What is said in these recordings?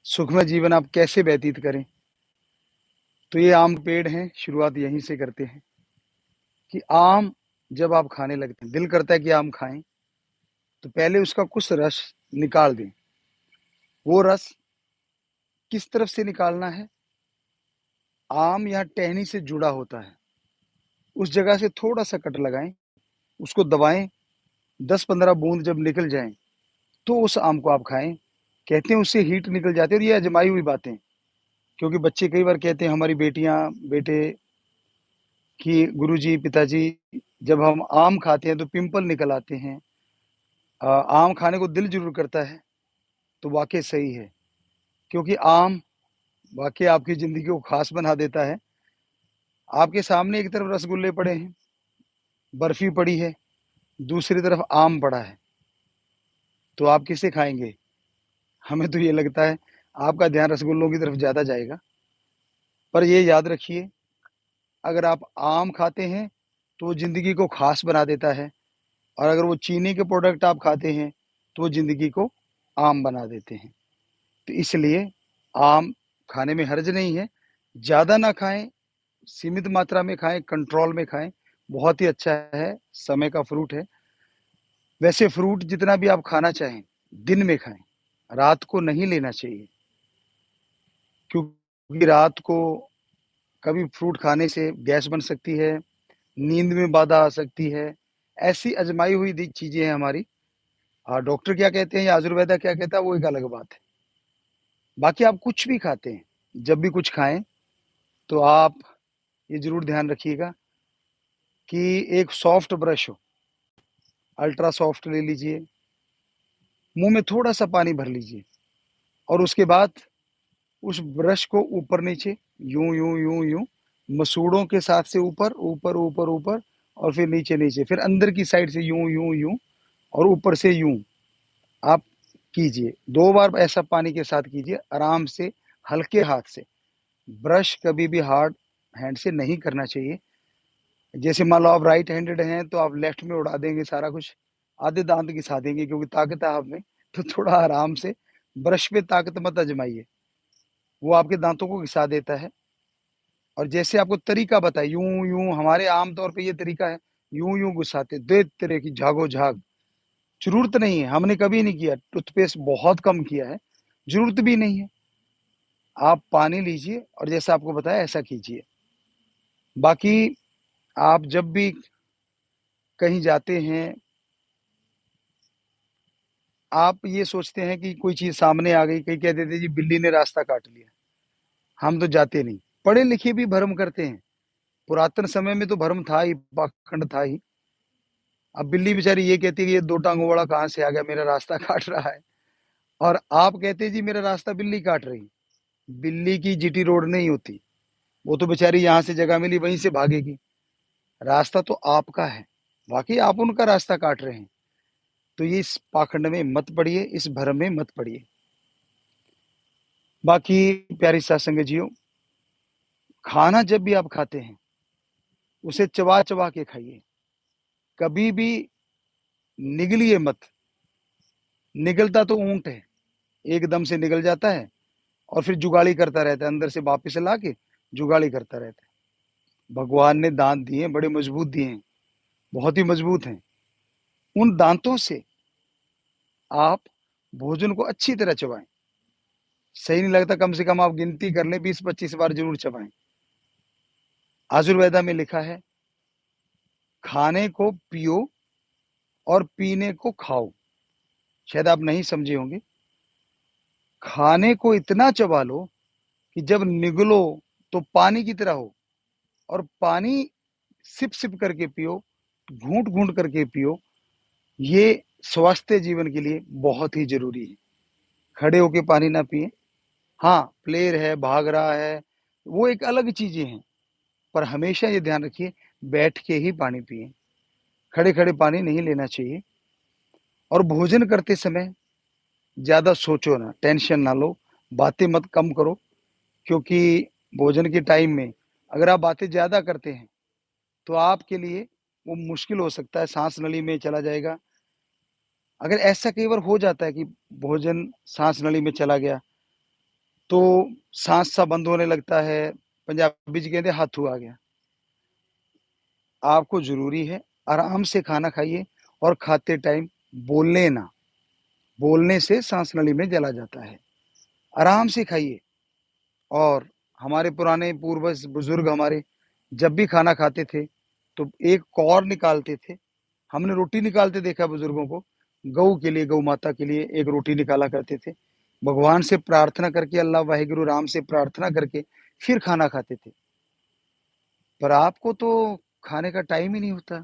सुखमय जीवन आप कैसे व्यतीत करें। तो ये आम पेड़ हैं, शुरुआत यहीं से करते हैं कि आम जब आप खाने लगते हैं, दिल करता है कि आम खाएं, तो पहले उसका कुछ रस निकाल दें। वो रस किस तरफ से निकालना है? आम यहाँ टहनी से जुड़ा होता है, उस जगह से थोड़ा सा कट लगाएं, उसको दबाएं। 10-15 बूंद जब निकल जाएं तो उस आम को आप खाएं। कहते हैं उससे हीट निकल जाती है, और ये अजमाई हुई बातें। क्योंकि बच्चे कई बार कहते हैं, हमारी बेटियां बेटे, कि गुरुजी पिताजी, जब हम आम खाते हैं तो पिंपल निकल आते हैं। आम खाने को दिल जरूर करता है। तो वाकई सही है, क्योंकि आम वाकई आपकी ज़िंदगी को ख़ास बना देता है। आपके सामने एक तरफ रसगुल्ले पड़े हैं, बर्फ़ी पड़ी है, दूसरी तरफ आम पड़ा है, तो आप किसे खाएँगे? हमें तो ये लगता है आपका ध्यान रसगुल्लों की तरफ ज़्यादा जाएगा। पर ये याद रखिए, अगर आप आम खाते हैं तो वो ज़िंदगी को ख़ास बना देता है, और अगर वो चीनी के प्रोडक्ट आप खाते हैं तो वो ज़िंदगी को आम बना देते हैं। तो इसलिए आम खाने में हर्ज नहीं है। ज़्यादा ना खाएँ, सीमित मात्रा में खाएँ, कंट्रोल में खाएँ, बहुत ही अच्छा है, समय का फ्रूट है। वैसे फ्रूट जितना भी आप खाना चाहें, दिन में खाएँ, रात को नहीं लेना चाहिए, क्योंकि रात को कभी फ्रूट खाने से गैस बन सकती है, नींद में बाधा आ सकती है। ऐसी आज़माई हुई दी चीज़ें हैं हमारी। डॉक्टर क्या कहते हैं या आयुर्वेदा क्या कहता है, वो एक अलग बात है। बाकी आप कुछ भी खाते हैं, जब भी कुछ खाएँ, तो आप ये ज़रूर ध्यान रखिएगा कि एक सॉफ्ट ब्रश हो, अल्ट्रा सॉफ्ट ले लीजिए, मुँह में थोड़ा-सा पानी भर लीजिए, और उसके बाद उस ब्रश को ऊपर-नीचे, यूँ, यूँ, यूँ, यूँ, मसूड़ों के साथ से ऊपर, ऊपर, ऊपर, ऊपर, और फिर नीचे-नीचे, फिर अंदर की साइड से यूँ, यूँ, यूँ, और ऊपर से यूँ आप कीजिए। 2 बार ऐसा पानी के साथ कीजिए, आराम से, हल्के हाथ से। ब्रश कभी भी हार्ड हैंड से नहीं करना चाहिए। जैसे मान लो आप राइट हैंडेड हैं, तो आप लेफ्ट में उड़ा देंगे सारा कुछ, आधे दाँत घिसा देंगे, क्योंकि ताकत है आप में, तो थोड़ा आराम से, ब्रश पे ताकत मत आज़माइए, वो आपके दाँतों को घिसा देता है। और जैसे आपको तरीका बताया, यूँ, यूँ, हमारे आम तौर पे ये तरीका है, यूँ-यूँ घुसाते, दे तेरे की झागो-झाग। ज़रूरत नहीं है, हमने कभी नहीं किया, टूथपेस्ट बहुत कम किया है, ज़रूरत भी नहीं है। आप पानी लीजिए और जैसा आपको बताया ऐसा कीजिए। बाकी आप जब भी कहीं जाते हैं, आप ये सोचते हैं कि कोई चीज़ सामने आ गई, कहीं कह देते जी बिल्ली ने रास्ता काट लिया, हम तो जाते नहीं। पढ़े-लिखे भी भ्रम करते हैं, पुरातन समय में तो भ्रम था ही, पाखंड था ही। अब बिल्ली बेचारी ये कहती है कि ये 2 टाँगों वाला कहाँ से आ गया, मेरा रास्ता काट रहा है, और आप कहते हैं जी मेरा रास्ता बिल्ली काट रही है। बिल्ली की जीटी रोड नहीं होती, वो तो बेचारी यहाँ से जगह मिली वहीं से भागेगी। रास्ता तो आपका है, वाक़ई आप उनका रास्ता काट रहे हैं। तो ये इस पाखंड में मत पड़िए, इस भ्रम में मत पड़िए। बाकी प्यारी सात-संगत जियो, खाना जब भी आप खाते हैं, उसे चबा-चबा के खाइए, कभी भी निगलिए मत। निगलता तो ऊँट है, एकदम से निगल जाता है और फिर जुगाली करता रहता है, अंदर से वापस ला के जुगाली करता रहता है। भगवान ने दाँत दिए हैं, बड़े मजबूत दिए हैं, बहुत ही मजबूत हैं। उन दाँतों से आप भोजन को अच्छी तरह चबाएँ। सही नहीं लगता, कम से कम आप गिनती कर लें, 20-25 बार ज़रूर चबाएँ। आयुर्वेदा में लिखा है, खाने को पियो और पीने को खाओ। शायद आप नहीं समझे होंगे। खाने को इतना चबा लो कि जब निगलो तो पानी की तरह हो, और पानी सिप-सिप करके पियो, घूँट-घूँट करके पियो। ये स्वस्थ जीवन के लिए बहुत ही ज़रूरी है। खड़े होके पानी ना पिएँ। हाँ, प्लेयर है, भाग रहा है, वो एक अलग चीज़ें हैं, पर हमेशा ये ध्यान रखिए, बैठ के ही पानी पिएँ। खड़े-खड़े पानी नहीं लेना चाहिए। और भोजन करते समय ज़्यादा सोचो ना, टेंशन ना लो, बातें मत कम करो, क्योंकि भोजन के टाइम में अगर आप बातें ज़्यादा करते हैं, तो आपके लिए वो मुश्किल हो सकता है, साँस नली में चला जाएगा। अगर ऐसा कई बार हो जाता है कि भोजन साँस नली में चला गया, तो सांस सा बंद होने लगता है, पंजाबी जी कहते हैं हाथू आ गया। आपको ज़रूरी है आराम से खाना खाइए और खाते टाइम बोलें ना, बोलने से सांस नली में चला जाता है। आराम से खाइए। और हमारे पुराने पूर्वज बुजुर्ग हमारे जब भी खाना खाते थे तो एक कौर निकालते थे। हमने रोटी निकालते देखा बुजुर्गों को। गऊ के लिए, गौ माता के लिए एक रोटी निकाला करते थे। भगवान से प्रार्थना करके, अल्लाह वाहिगुरु राम से प्रार्थना करके फिर खाना खाते थे। पर आपको तो खाने का टाइम ही नहीं होता।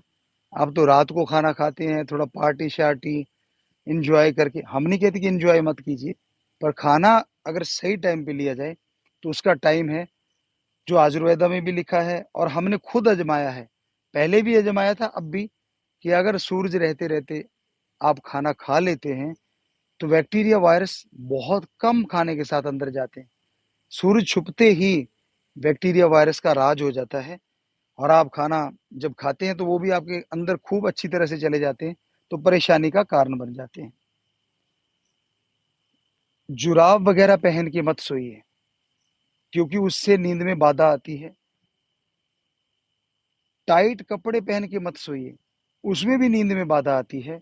आप तो रात को खाना खाते हैं, थोड़ा पार्टी शार्टी इंजॉय करके। हम नहीं कहते कि इंजॉय मत कीजिए, पर खाना अगर सही टाइम पे लिया जाए तो उसका टाइम है जो आयुर्वेदा में भी लिखा है और हमने खुद आजमाया है। पहले भी आजमाया था, अब भी, कि अगर सूरज रहते रहते आप खाना खा लेते हैं तो बैक्टीरिया वायरस बहुत कम खाने के साथ अंदर जाते हैं। सूरज छुपते ही बैक्टीरिया वायरस का राज हो जाता है और आप खाना जब खाते हैं तो वो भी आपके अंदर खूब अच्छी तरह से चले जाते हैं, तो परेशानी का कारण बन जाते हैं। जुराब वगैरह पहन के मत सोइए, क्योंकि उससे नींद में बाधा आती है। टाइट कपड़े पहन के मत सोइए, उसमें भी नींद में बाधा आती है।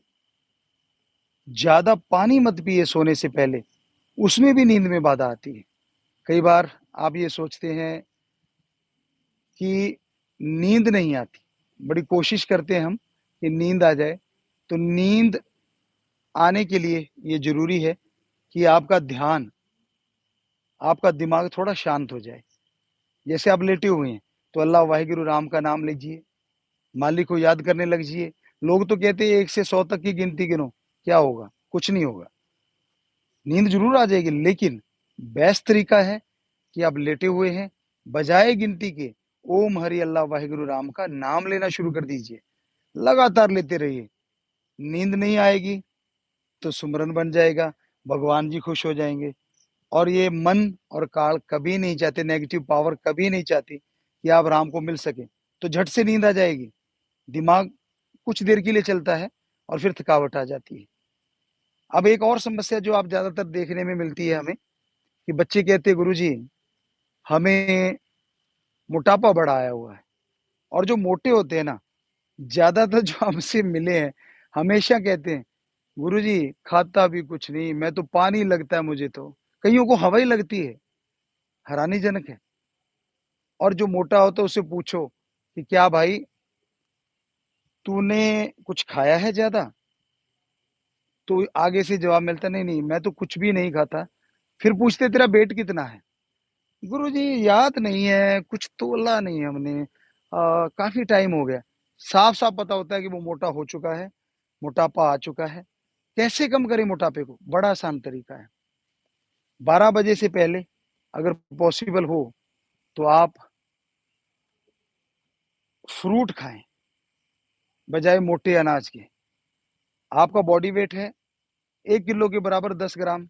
ज्यादा पानी मत पिए सोने से पहले, उसमें भी नींद में बाधा आती है। कई बार आप ये सोचते हैं कि नींद नहीं आती, बड़ी कोशिश करते हैं हम कि नींद आ जाए। तो नींद आने के लिए ये जरूरी है कि आपका ध्यान, आपका दिमाग थोड़ा शांत हो जाए। जैसे आप लेटे हुए हैं तो अल्लाह वाहिगुरु राम का नाम लीजिए, मालिक को याद करने लग जाइए। लोग तो कहते हैं 1 से 100 तक की गिनती गिनो, क्या होगा? कुछ नहीं होगा। नींद जरूर आ जाएगी, लेकिन बेस्ट तरीका है कि आप लेटे हुए हैं, बजाय गिनती के ओम हरि अल्लाह वाहिगुरु राम का नाम लेना शुरू कर दीजिए। लगातार लेते रहिए। नींद नहीं आएगी तो सुमरन बन जाएगा, भगवान जी खुश हो जाएंगे। और ये मन और काल कभी नहीं चाहते, नेगेटिव पावर कभी नहीं चाहती कि आप राम को मिल सके। तो झट से नींद आ जाएगी। दिमाग कुछ देर के लिए चलता है और फिर थकावट आ जाती है। अब एक और समस्या जो आप ज्यादातर देखने में मिलती है हमें, कि बच्चे कहते हैं गुरुजी हमें मोटापा बड़ा आया हुआ है। और जो मोटे होते हैं ना, ज्यादातर जो हमसे मिले हैं, हमेशा कहते हैं गुरुजी खाता भी कुछ नहीं, मैं तो पानी लगता है मुझे तो। कईयों को हवा ही लगती है। हैरानीजनक है। और जो मोटा होता है उससे पूछो कि क्या भाई तूने कुछ खाया है ज्यादा, तो आगे से जवाब मिलता नहीं नहीं मैं तो कुछ भी नहीं खाता। फिर पूछते तेरा वेट कितना है? गुरुजी याद नहीं है, कुछ तोला नहीं है हमने, काफी टाइम हो गया। साफ साफ पता होता है कि वो मोटा हो चुका है, मोटापा आ चुका है। कैसे कम करें मोटापे को? बड़ा आसान तरीका है। 12 बजे से पहले अगर पॉसिबल हो तो आप फ्रूट खाएं, बजाय मोटे अनाज के। आपका बॉडी वेट है 1 किलो के बराबर 10 ग्राम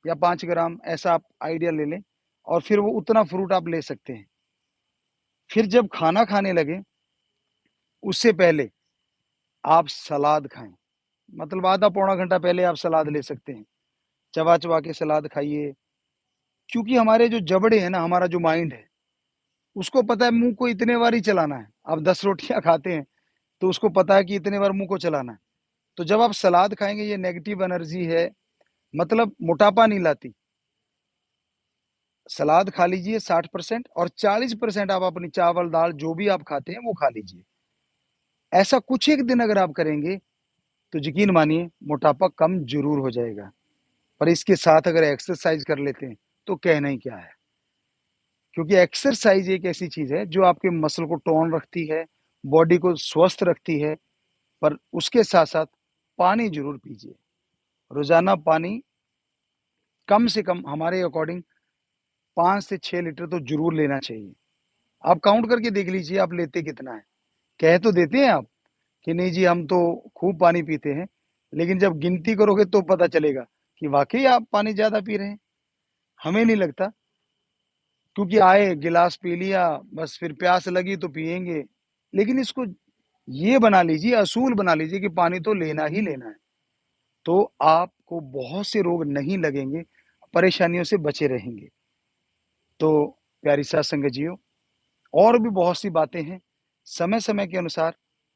या 5 ग्राम, ऐसा आप आइडिया ले लें। और फिर वो उतना फ्रूट आप ले सकते हैं। फिर जब खाना खाने लगे उससे पहले आप सलाद खाएं। मतलब आधा पौना घंटा पहले आप सलाद ले सकते हैं। चबा चबा के सलाद खाइए। क्योंकि हमारे जो जबड़े हैं ना, हमारा जो माइंड है, उसको पता है मुंह को इतने बार ही चलाना है। आप 10 रोटियां खाते हैं तो उसको पता है कि इतने बार मुंह को चलाना है। तो जब आप सलाद खाएंगे, ये नेगेटिव एनर्जी है, मतलब मोटापा नहीं लाती। सलाद खा लीजिए 60%, और 40% आप अपनी चावल दाल जो भी आप खाते हैं वो खा लीजिए। ऐसा कुछ एक दिन अगर आप करेंगे तो यकीन मानिए मोटापा कम जरूर हो जाएगा। पर इसके साथ अगर एक्सरसाइज कर लेते हैं तो कहना ही क्या है। क्योंकि एक्सरसाइज एक ऐसी चीज है जो आपके मसल को टोन रखती है, बॉडी को स्वस्थ रखती है। पर उसके साथ साथ पानी जरूर पीजिए। रोजाना पानी कम से कम हमारे अकॉर्डिंग 5 से 6 लीटर तो जरूर लेना चाहिए। आप काउंट करके देख लीजिए आप लेते कितना है। कह तो देते हैं आप कि नहीं जी हम तो खूब पानी पीते हैं, लेकिन जब गिनती करोगे तो पता चलेगा कि वाकई आप पानी ज्यादा पी रहे हैं। हमें नहीं लगता, क्योंकि आए गिलास पी लिया, बस फिर प्यास लगी तो पिएंगे। लेकिन इसको ये बना लीजिए, असूल बना लीजिए कि पानी तो लेना ही लेना है। तो आपको बहुत से रोग नहीं लगेंगे परेशानियों से बचे रहेंगे। तो प्यारी साथ संगत और भी बहुत सी बातें हैं, समय-समय के अनुसार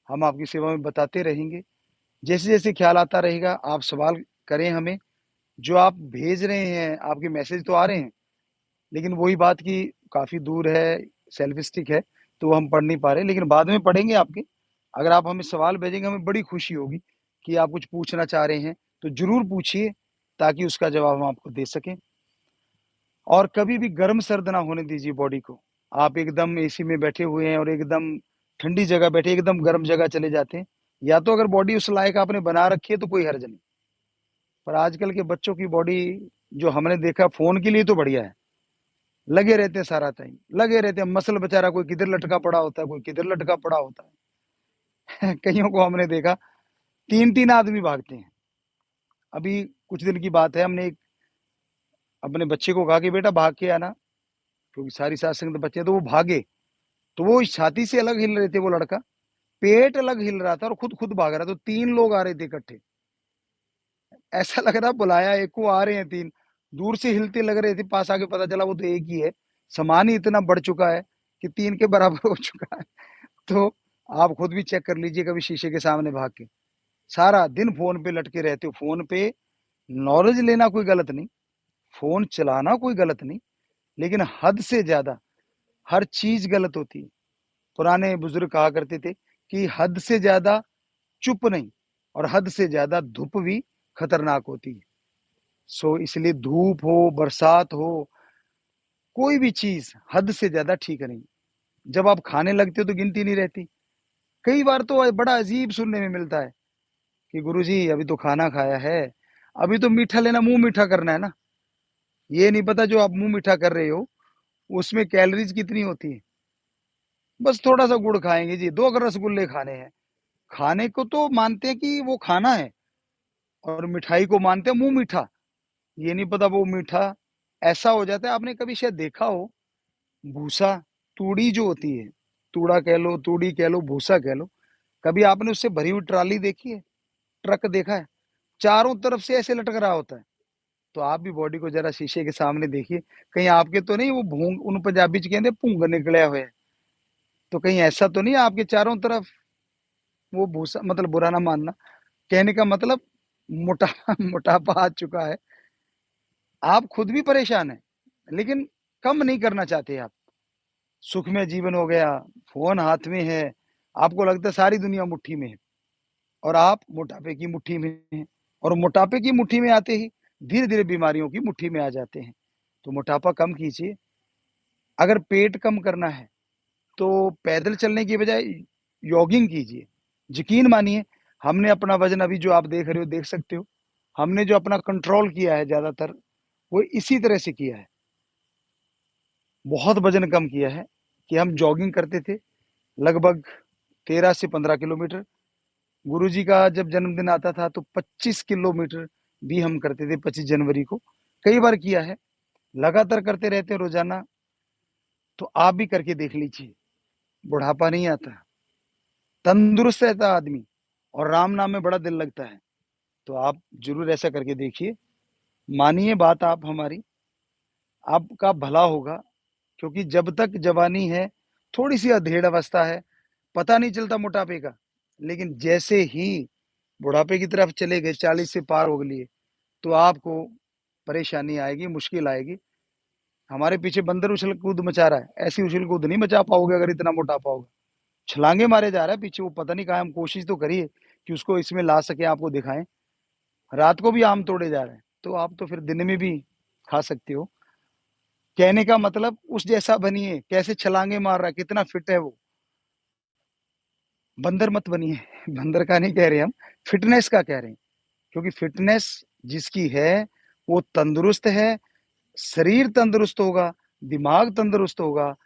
हम आपकी सेवा में बताते रहेंगे। जैसे-जैसे ख्याल आता रहेगा, आप सवाल करें हमें। जो आप भेज रहे हैं, आपके मैसेज तो आ रहे हैं, लेकिन वही बात कि काफ़ी दूर है, सेल्फ स्टिक है, तो वो हम पढ़ नहीं पा रहे, लेकिन बाद में पढ़ेंगे आपके। अगर आप हमें सवाल भेजेंगे, हमें बड़ी खुशी होगी कि आप कुछ पूछना चाह रहे हैं, तो ज़रूर पूछिए, ताकि उसका जवाब हम आपको दे सकें। और कभी भी गर्म-सर्द ना होने दीजिए बॉडी को। आप एकदम एसी में बैठे हुए हैं और एकदम ठंडी जगह बैठे, एकदम गर्म जगह चले जाते हैं, या तो अगर बॉडी उस लायक आपने बना रखी है, तो कोई हर्ज नहीं। पर आजकल के बच्चों की बॉडी जो हमने देखा, फ़ोन के लिए तो बढ़िया है। लगे रहते हैं सारा टाइम, लगे रहते हैं, मसल बेचारा कोई किधर लटका पड़ा होता है, कोई किधर लटका पड़ा होता है। कइयों को हमने देखा 3-3 आदमी भागते हैं। अभी कुछ दिन की बात है, हमने एक अपने बच्चे को कहा कि बेटा भाग के आना, क्योंकि सारी साथ संगत बच्चे, तो वो भागे। तो वो छाती से अलग हिल रहे थे वो लड़का, पेट अलग हिल रहा था और खुद भाग रहा था, तो 3 लोग आ रहे थे इकट्ठे। ऐसा लग रहा बुलाया एक को, आ रहे हैं 3, दूर से हिलते लग रहे थे, पास आके पता चला वो तो एक ही है। सामान ही इतना बढ़ चुका है कि 3 के बराबर हो चुका है। तो आप खुद भी चेक कर लीजिए कभी शीशे के सामने भाग के। सारा दिन फ़ोन पे लटके रहते हो, फ़ोन पे नॉलेज लेना कोई गलत नहीं, फ़ोन चलाना कोई गलत नहीं, लेकिन हद से ज़्यादा हर चीज़ गलत होती है। पुराने बुजुर्ग कहा करते थे कि हद से ज़्यादा चुप नहीं, और हद से ज़्यादा धूप भी खतरनाक होती है। सो इसलिए धूप हो, बरसात हो, कोई भी चीज़ हद से ज़्यादा ठीक नहीं। जब आप खाने लगते हो तो गिनती नहीं रहती। कई बार तो बड़ा अजीब सुनने में मिलता है कि गुरुजी अभी तो खाना खाया है, अभी तो मीठा लेना, मुँह मीठा करना है ना। ये नहीं पता जो आप मुँह मीठा कर रहे हो, उसमें कैलोरीज़ कितनी होती है। बस थोड़ा-सा गुड़ खाएँगे जी, 2 अगर रसगुल्ले खाने हैं। खाने को तो मानते हैं कि वो खाना है, और मिठाई को मानते हैं मुँह मीठा। ये नहीं पता वो मीठा ऐसा हो जाता है। आपने कभी शायद देखा हो, भूसा, तूड़ी जो होती है, तूड़ा कह लो, तूड़ी कह लो, भूसा कह लो, कभी आपने उससे भरी हुई ट्रॉली देखी है? ट्रक देखा है? चारों तरफ से ऐसे लटक रहा होता है। तो आप भी बॉडी को ज़रा शीशे के सामने देखिए, कहीं आपके तो नहीं वो भूंग, उन पंजाबी च कहंदे भुंग निकलिया होया है, तो कहीं ऐसा तो नहीं है आपके चारों तरफ वो भूसा, मतलब बुरा ना मानना, कहने का मतलब मोटा मोटापा आ चुका है। आप खुद भी परेशान हैं, लेकिन कम नहीं करना चाहते आप। सुखमय जीवन हो गया, फ़ोन हाथ में है, आपको लगता है सारी दुनिया मुट्ठी में है, और आप मोटापे की मुट्ठी में हैं, और मोटापे की मुट्ठी में आते ही धीरे-धीरे बीमारियों की मुट्ठी में आ जाते हैं। तो मोटापा कम कीजिए। अगर पेट कम करना है, तो पैदल चलने की बजाय जॉगिंग कीजिए। यकीन मानिए, हमने अपना वज़न अभी जो आप देख रहे हो, देख सकते हो। हमने जो अपना कंट्रोल किया है ज़्यादातर, वो इसी तरह से किया है। बहुत वज़न कम किया है कि हम जॉगिंग करते थे, लगभग 13 से 15 किलोमीटर। गुरुजी का जब जन्मदिन आता था तो 25 किलोमीटर भी हम करते थे 25 जनवरी को। कई बार किया है, लगातार करते रहते हैं रोज़ाना, तो आप भी करके देख लीजिए, बुढ़ापा नहीं आता, तंदुरुस्त रहता है आदमी, और राम नाम में बड़ा दिल लगता है। तो आप ज़रूर ऐसा करके देखिए, मानिए बात आप हमारी, आपका भला होगा, क्योंकि जब तक जवानी है, थोड़ी-सी अधेड़ अवस्था है, पता नहीं चलता मोटापे का, लेकिन जैसे ही बुढ़ापे की तरफ चले गए, 40 से पार हो लिए, तो आपको परेशानी आएगी, मुश्किल आएगी। हमारे पीछे बंदर उछल-कूद मचा रहा है, ऐसी उछल-कूद नहीं मचा पाओगे अगर इतना मोटापा होगा। छलांगे मारे जा रहा है पीछे, वो पता नहीं कहाँ है, हम कोशिश तो करिए कि उसको इसमें ला सकें, आपको दिखाएँ। रात को भी आम तोड़े जा रहे हैं, तो आप तो फिर दिन में भी खा सकते हो। कहने का मतलब उस जैसा बनिए, कैसे छलांगे मार रहा है, कितना फिट है वो। बंदर मत बनिए, बंदर का नहीं कह रहे हम, फिटनेस का कह रहे हैं। क्योंकि फिटनेस जिसकी है, वो तंदुरुस्त है, शरीर तंदुरुस्त होगा, दिमाग तंदुरुस्त होगा,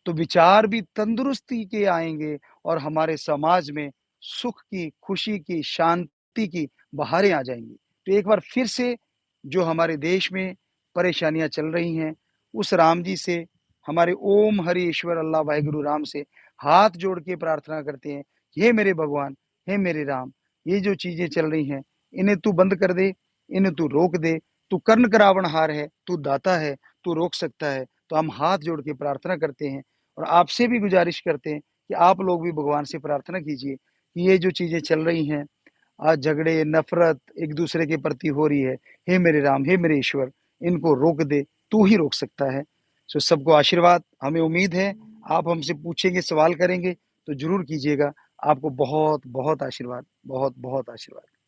तो विचार भी तंदुरुस्ती के आएँगे, और हमारे समाज में सुख की, खुशी की, शांति की बहारें आ जाएँगी। तो एक बार फिर से जो हमारे देश में परेशानियाँ चल रही हैं, उस राम जी से, हमारे ओम हरि ईश्वर अल्लाह वाहेगुरु राम से हाथ जोड़ के प्रार्थना करते हैं, हे मेरे भगवान, हे मेरे राम, ये जो चीज़ें चल रही हैं, इन्हें तू बंद कर दे, इन्हें तू रोक दे, तू कर्ण करावनहार है, तू दाता है, तू रोक सकता है। तो हम हाथ जोड़ के प्रार्थना करते हैं और आपसे भी गुजारिश करते हैं कि आप लोग भी भगवान से प्रार्थना कीजिए कि ये जो चीज़ें चल रही हैं, आज झगड़े, नफ़रत एक-दूसरे के प्रति हो रही है, हे मेरे राम, हे मेरे ईश्वर, इनको रोक दे, तू ही रोक सकता है। सो सबको आशीर्वाद, हमें उम्मीद है आप हमसे पूछेंगे, सवाल करेंगे तो ज़रूर कीजिएगा। आपको बहुत-बहुत आशीर्वाद, बहुत-बहुत आशीर्वाद।